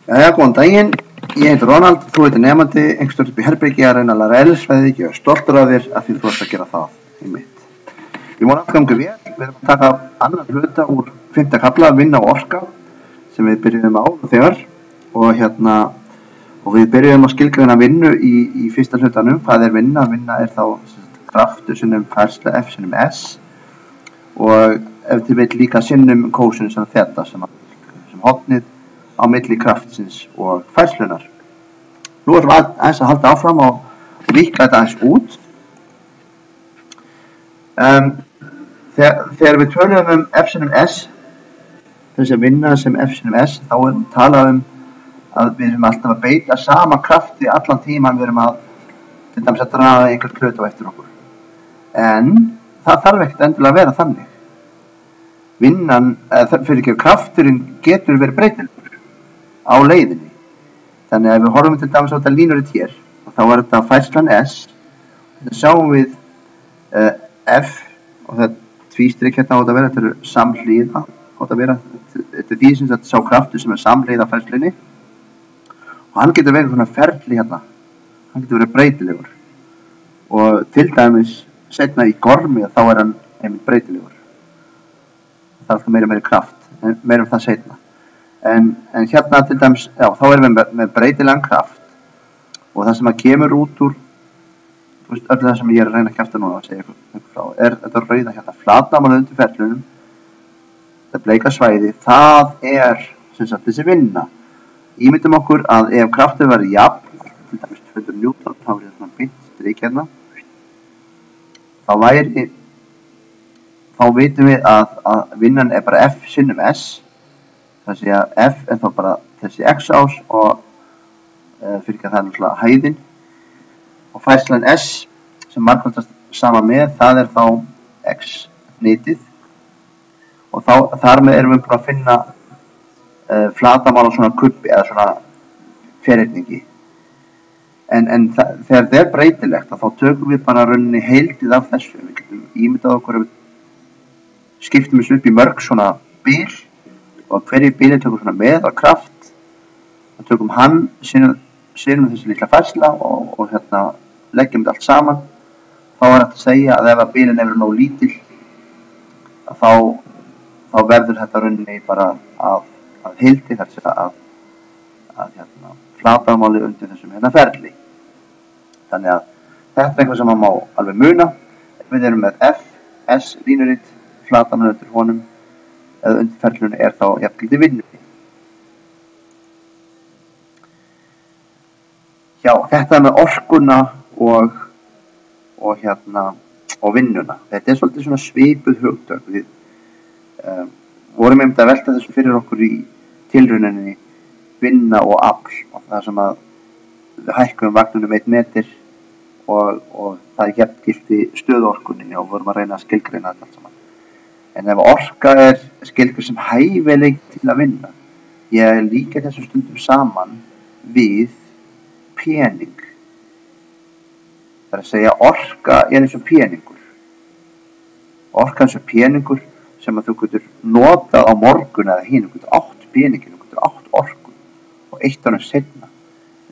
Jæja, góðan daginn. Ég heiti Ronald, þú heitir nefandi, einhverjum upp í herbergi að reyna að læra eðlisfræði, ég er stoltur af þér af því þú ert að gera það í mitt. Ég vona allt gangi vel, við erum að taka annan hluta úr 5. kafla, vinna og orka, sem við byrjuðum á þegar og við byrjuðum að skilgreina vinnu í fyrsta hlutanum. Hvað er vinna? Vinna er þá kraftur sinnum færsla F sinnum S og ef þið veit líka sinnum kósinu sem þetta sem hotnið á milli kraftsins og færslunar. Nú erum við aðeins að halda áfram og víkka þetta aðeins út. Þegar við tölum F sinnum S, þessi vinna sem F sinnum S, þá erum við talað að við erum alltaf að beita sama krafti allan tíman, við erum til dæmis að draga einhvern hlut á eftir okkur. En það þarf ekkert endilega að vera þannig. Krafturinn getur verið breytilegur á leiðinni. Þannig að ef við horfum til dæmis á þetta línurit hér, og þá er þetta færslan S, þetta sjáum við F, og það tvístrik hérna á þetta vera, þetta eru samhliða, þetta er því sem þetta sá kraftur sem er samhliða færslunni, og hann getur verið svona ferli hérna, hann getur verið breytilegur, og til dæmis seinna í gormi þá er hann einmitt breytilegur. Það er alltaf meira kraft, meira það seinna. En hérna til dæmis, já, þá erum við með breytilegan kraft og það sem að kemur út úr, þú veist, öllu það sem ég er að reyna að kjafta núna að segja ykkur frá, er þetta rauða hérna, flatnáman undir ferlunum, þetta bleika svæði, það er sem sagt þessi vinna. Ímyndum okkur að ef kraftur verður jafn, til dæmis 200 Newton, þá er þetta svona beint strik hérna, þá vitum við að vinnan er bara F sinnum S. Það sé að F er þá bara þessi x-ás og fyrir ekki að það er náttúrulega hæðin og færslan S sem margfaldast saman með, það er þá x-nitið og þar með erum við bara að finna flatamál á svona kubbi eða svona ferhyrningi. En þegar það er breytilegt þá tökum við bara rauninni heildið af þessu. Við getum ímyndað okkur að við skiptum þessu upp í mörg svona bil og hverju bíli tökum svona með að kraft og tökum hann, sínum þessi litla færsla og hérna leggjum þetta allt saman. Þá er hægt að segja að ef að bílinn er nógu lítill þá verður þetta rauninni bara að heildi þar sem að flatarmáli undir þessum hérna ferli. Þannig að þetta er eitthvað sem maður má alveg muna. Við erum með F, S línuritt, flatarmáli undir honum eða undir ferlunni er þá jafngildi vinnunni. Já, þetta er með orkuna og vinnuna. Þetta er svolítið svona svipuð hugtök. Við vorum einmitt að velta þessu fyrir okkur í tilrauninni vinna og afl og það sem að við hækkum vagnunum 1 meter og það er jafngildi stöðuorkunni og vorum að reyna að skilgreina þetta allt saman. En ef orka er skilgreind sem hæfileik til að vinna, ég líka þessu stundum saman við pening. Það er að segja orka er eins og peningur. Orka eins og peningur sem að þú getur notað á morgun eða hinn, þú getur átt peningin, þú getur átt orku og eitt ánum seinna.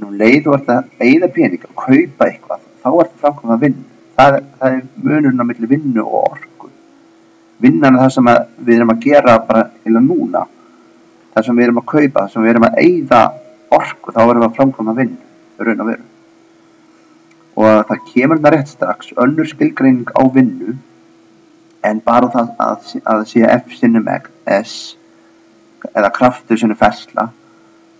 En leið þú ert að eyða pening og kaupa eitthvað, þá ert það framkvæmd að vinna. Það er munurinn á milli vinnu og orku. Vinnan er það sem við erum að gera bara eða núna. Það sem við erum að kaupa, það sem við erum að eyða orku, þá erum við að framkvæma vinnu, raun og veru. Og það kemur þetta rétt strax, önnur skilgreining á vinnu, en bara það að sé F sinnum S, eða kraftur sinnum færsla,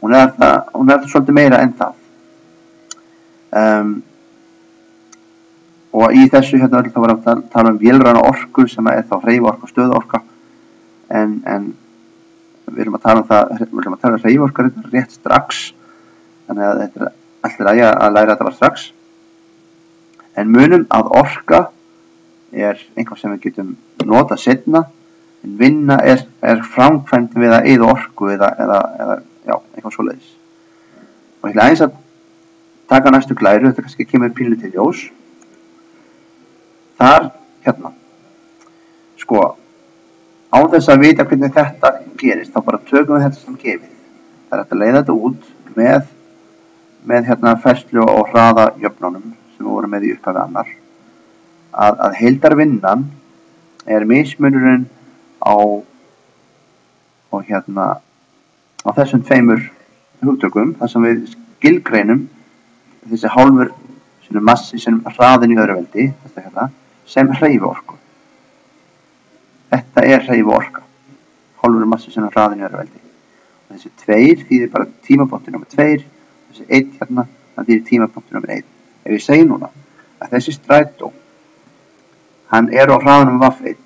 hún er það svolítið meira en það. Og í þessu hérna þá var að tala vélræna orku sem er þá hreyfiorka og stöðuorka en við erum að tala hreyfiorka rétt strax þannig að þetta er alltaf að læra þetta var strax en munum að orka er einhvað sem við getum notað seinna en vinna er framkvæmd við að eyða orku eða eitthvað svoleiðis og ég ætla aðeins að taka næstu glæru, þetta kannski kemur pínu til ljós. Þar, hérna, sko, á þess að vita hvernig þetta gerist, þá bara tökum við þetta sem gefið. Það er hægt að leiða þetta út með hérna færslu og hraða jöfnunum sem við vorum með í upphafi annar. Að heildarvinnan er mismunurinn á þessum tveimur hugtökum, þar sem við skilgreinum þessi hálfur sem massi sem hraðin í öðru veldi, sem hreyfiorku. Þetta er hreyfiorka, hálfur massi sem hraðin í öðru veldi. Og þessi 2 þýðir bara tímapunktur nr. 2, þessi 1 hérna, það þýðir tímapunktur nr. 1. Ef ég segi núna að þessi strætó, hann er á hraðanum V1,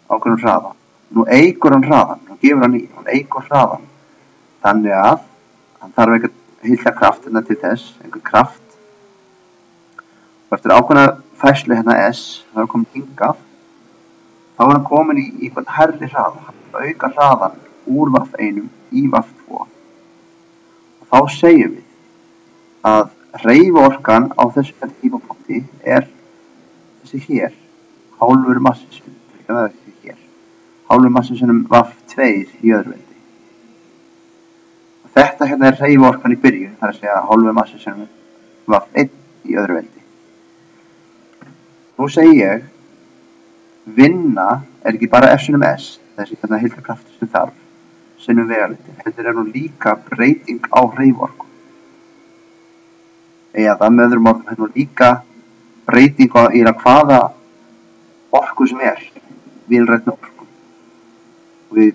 ákveðnum hraða. Nú eykur hann hraðan, nú gefur hann í, hann eykur hraðan. Þannig að hann þarf einhvern heildarkraft hérna til þess, einhvern kraft. Og eftir ákveðna færslu hérna S, það er komin hingað, þá er hann komin í einhvern hærri hraða. Hann auka hraðan úr V1 í V2. Og þá segjum við að hreyfiorkan á þessu tímapunkti er þessi hér, hálfur massi sem, hálfur massi sem V2 í öðru veldi. Og þetta hérna er hreyfiorkan í byrjun, það er að segja hálfur massi sem V1 í öðru veldi. Nú segi ég, vinna er ekki bara F sinum S, þessi hérna heildarkraftur sem þarf, sinnum vegalengdin, heldur er nú líka breyting á hreyfiorku. Eða með öðrum orðum hérna líka breyting á hvaða orku sem er, vélrænni orku. Og við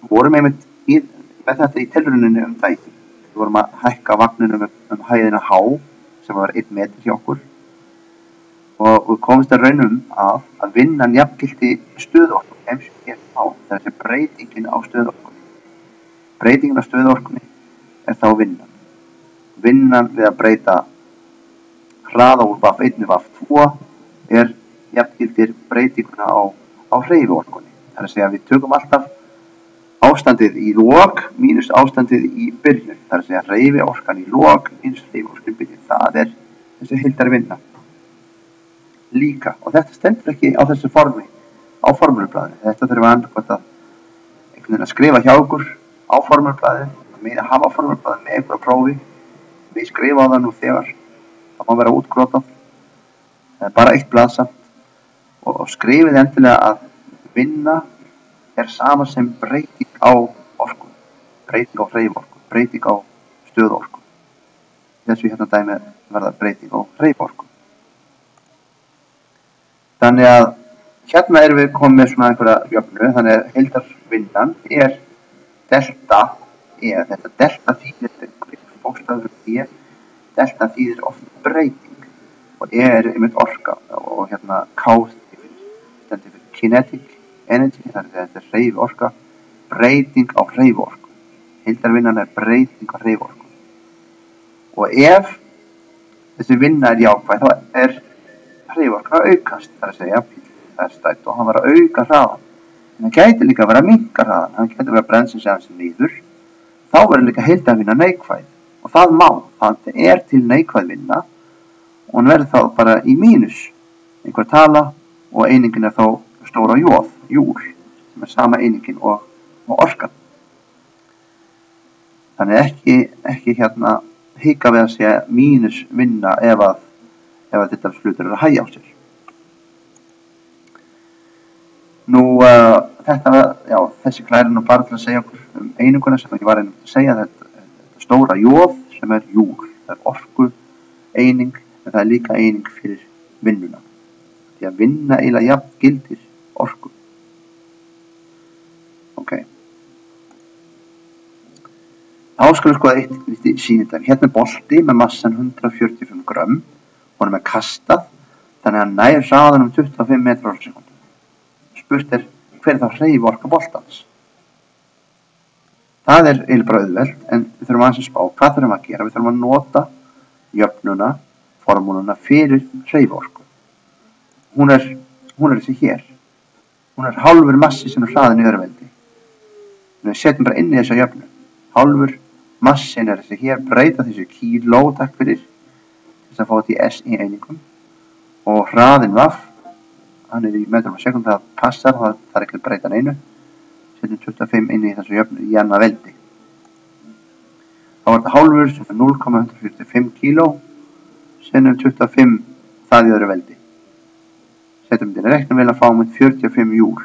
vorum einmitt með þetta í tilrauninni daginn. Við vorum að hækka vagninum hæðina H, sem var 1 metr hjá okkur. Og við komumst að raunum að vinnan jafngilti stöðuorku, M/H, það er breytingin á stöðuorkunni. Breytingin á stöðuorkunni er þá vinnan. Vinnan við að breyta hraða úr V1 í V2 er jafngildir breytinguna á hreyfiorkunni. Það er að segja að við tökum alltaf ástandið í lok mínus ástandið í byrjun. Það er að segja hreyfiorkan í lok mínus hreyfiorkan í byrjun. Það er þessi heildarvinna. Líka, og þetta stendur ekki á þessu formi, á formúlublaðinu. Þetta þurfum við annað að skrifa hjá okkur á formúlublaðinu, með að hafa formúlublaðinu með einhverja prófi. Við skrifa á það nú þegar, það má vera útgrotað, það er bara 1 blað samt, og skrifið endilega að vinna er sama sem breyting á orku, breyting á hreyfiorku, breyting á stöðuorku. Þessu hérna dæmi verða breyting á hreyfiorku. Þannig að hérna erum við komið með svona einhverja jöfnu, þannig að heildarvinnan er delta E, þetta delta þýðir bókstafur E, delta þýðir oft breyting og E er einmitt orka og hérna K stendur fyrir kinetic energy, þannig að þetta er hreyfiorka, breyting á hreyfiorku. Heildarvinnan er breyting á hreyfiorku. Og ef þessi vinna er jákvæð, þá er hreyfiorkan að aukast, það er að segja, það er strætt og hann var að auka hraðan. En það gæti líka að vera að minnka hraðan, hann gæti að vera að bremsa sig aðeins niður, þá verður líka heildarvinna neikvæð. Og það má, það er til neikvæð vinna og hann verður þá bara í mínus, einhver tala og einingin er þá stóra jóð, júl, sem er sama einingin og orkan. Þannig ekki hérna hika við að segja mínus vinna ef þetta hlutur er að hægja á sér. Nú, þessi klæri nú bara til að segja okkur eininguna sem ég var einnig að segja, þetta stóra jóð sem er júl. Það er orku eining, en það er líka eining fyrir vinnuna. Því að vinna eiginlega jafn gildir orku. Ok. Þá skulum við skoða eitt lítið sýnidæmi. Hérna er bolti með massan 145 grömm. Honum er kastað, þannig að hann nær hraðanum 25 metrar á sekundu. Spurt er, hver er þá hreyfiorka boltans? Það er eiginlega bara auðvelt, en við þurfum aðeins að spá. Hvað þurfum að gera? Við þurfum að nota jöfnuna, formúluna fyrir hreyfiorku. Hún er þessi hér. Hún er hálfur massi sem er hraðin í öðru veldi. Við setjum bara inn í þessa jöfnu. Hálfur massin er þessi hér, breyta þessu kíló, takk fyrir. Þess að fá þetta í S í einingum og hraðin vaff, hann er í metrum á sekund, það passar, það er ekki að breyta neinu. Setjum 25 inn í þessu jöfnu í annað veldi. þá er þetta hálfur sem er 0,145 kíló sinnum 25 það í öðru veldi. Setjum þetta inn í reiknivél að fáum 45 júl.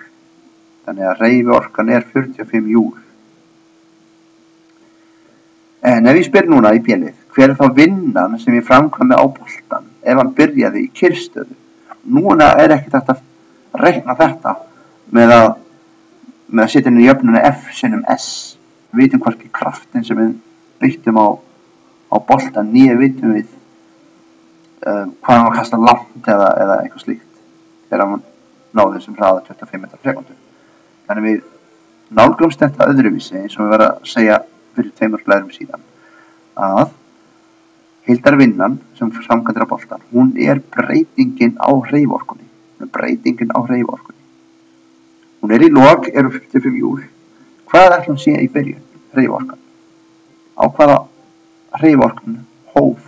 Þannig að hreyfiorkan er 45 júl. En ef ég spyr núna í bjellið, hver er þá vinnan sem ég framkvæmi á boltan ef hann byrjaði í kyrrstöðu? Núna er ekkert hægt að reikna þetta með að setja inn í jöfnuna F sinnum S. Við vitum hvorki kraftin sem við beittum á boltan, nýja vitum við hvað hann var að kasta langt eða eitthvað slíkt þegar hann náði þessum hraða 25 metrar á sekúndu. Þannig við nálgumst þetta öðruvísi eins og við verðum að segja fyrir 2 blæðrum síðan að heildarvinnan sem framkvæmdir á boltan, hún er breytingin á hreyfiorkunni. Hún er í lok, eru 55 júl. Hvað ætlum sé í byrjun? Hreyfiorkan. Á hvaða hreyfiorkan hóf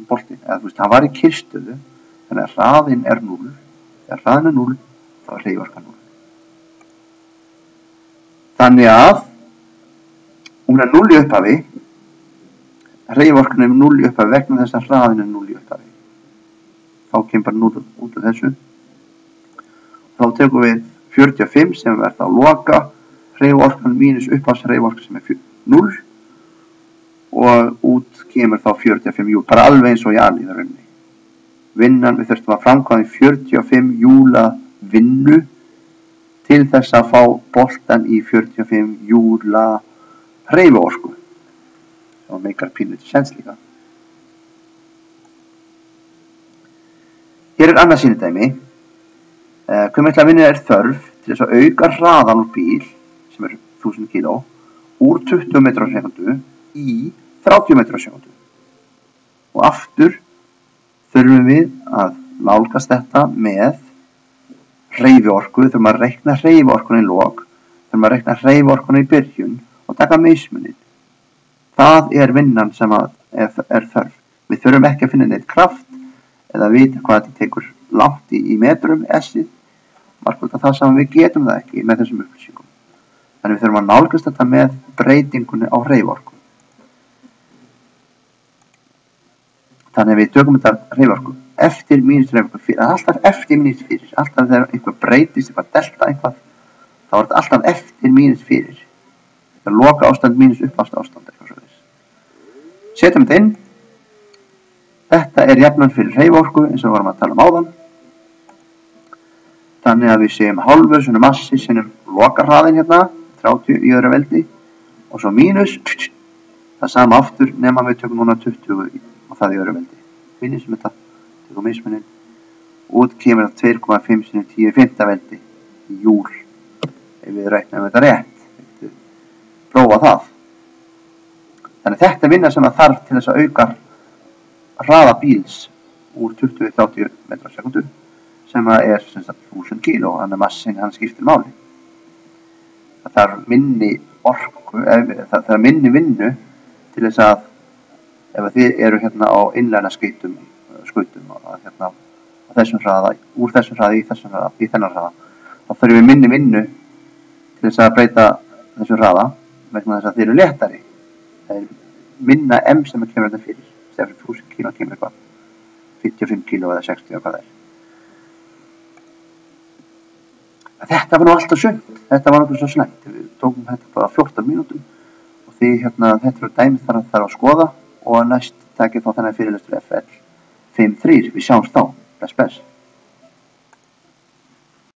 boltinn? Eða þú veist, hann var í kyrrstöðu, þannig að hraðinn er 0. Þegar hraðinn er 0, þá er hreyfiorkan 0. Þannig að hún er 0 í upphafi, hreyfiorkan er 0 í upphafi vegna þess að hraðinn er 0 í upphafi. Þá kemur bara 0 út af þessu. Þá tekum við 45 sem verður þá loka hreyfiorkan mínus upphafshreyfiorkan sem er 0 og út kemur þá 45 júl, bara alveg eins og í alíðarunni. Vinnan, við þurftum að framkvæma 45 júla vinnu til þess að fá boltan í 45 júla hreyfiorku. Það meikar pínlítið sens líka. Hér er annað sýnidæmi. Hve mikla vinnu er þörf til þess að auka hraðan úr bíl, sem er 1000 kíló, úr 20 metrar á sekundu í 30 metrar á sekundu. Og aftur þurfum við að nálgast þetta með hreyfiorku, þurfum að reikna hreyfiorkuna í lok, þurfum að reikna hreyfiorkuna í byrjun og taka mismuninn. Það er vinnan sem er þörf. Við þurfum ekki að finna neitt kraft eða vita hvað þetta tekur langt í metrum S-ið. Markvölda það saman við getum það ekki með þessum upplýsingum. Þannig við þurfum að nálgast þetta með breytingunni á hreyfiorku. Þannig við tökum þetta hreyfiorku eftir mínus hreyfiorku fyrir, alltaf eftir mínus fyrir. Alltaf þegar eitthvað breytist, eitthvað delta eitthvað, þá er þetta alltaf eftir mínus fyrir. Þetta er loka ástand mínus uppásta ástand eitthvað svo þess. Setjum þetta inn. Þetta er jafnan fyrir hreyfiorku eins og við vorum að tala áðan. Þannig að við segjum hálfur svona massi sinnum lokarhraðin hérna, 30 í öðru veldi og svo mínus það sama aftur nema við tökum núna 20 og það í öðru veldi. Finnum sem þetta, tökum mismuninn. Út kemur það 2,5 sinnum 10 í 5. veldi í júl. Ef við reiknum þetta rétt, prófa það. Þannig þetta er vinna sem það þarf til þess að auka hraða bíls úr 20-30 metrar á sekundu sem er 1000 kíló, þannig að massin hann skiptir máli. Það þarf minni orku, það þarf minni vinnu til þess að ef þið eru hérna á innlæna skautum hérna á þessum hraða, úr þessum hraða í þennan hraða, þá þurfum við minni vinnu til þess að breyta þessum hraða vegna þess að þeir eru léttari. Það er minna M sem kemur þetta fyrir. Þegar 1000 kíló kemur eitthvað 55 kíló eða 60 og hvað það er. Þetta var nú alltaf sumt. Þetta var nokkuð svo slæmt. Við tókum þetta bara 14 mínútum og því hérna þetta eru dæmi þarf að skoða og næst takið þá þennan fyrirlestur FL 5.3. Við sjáumst þá. Bless.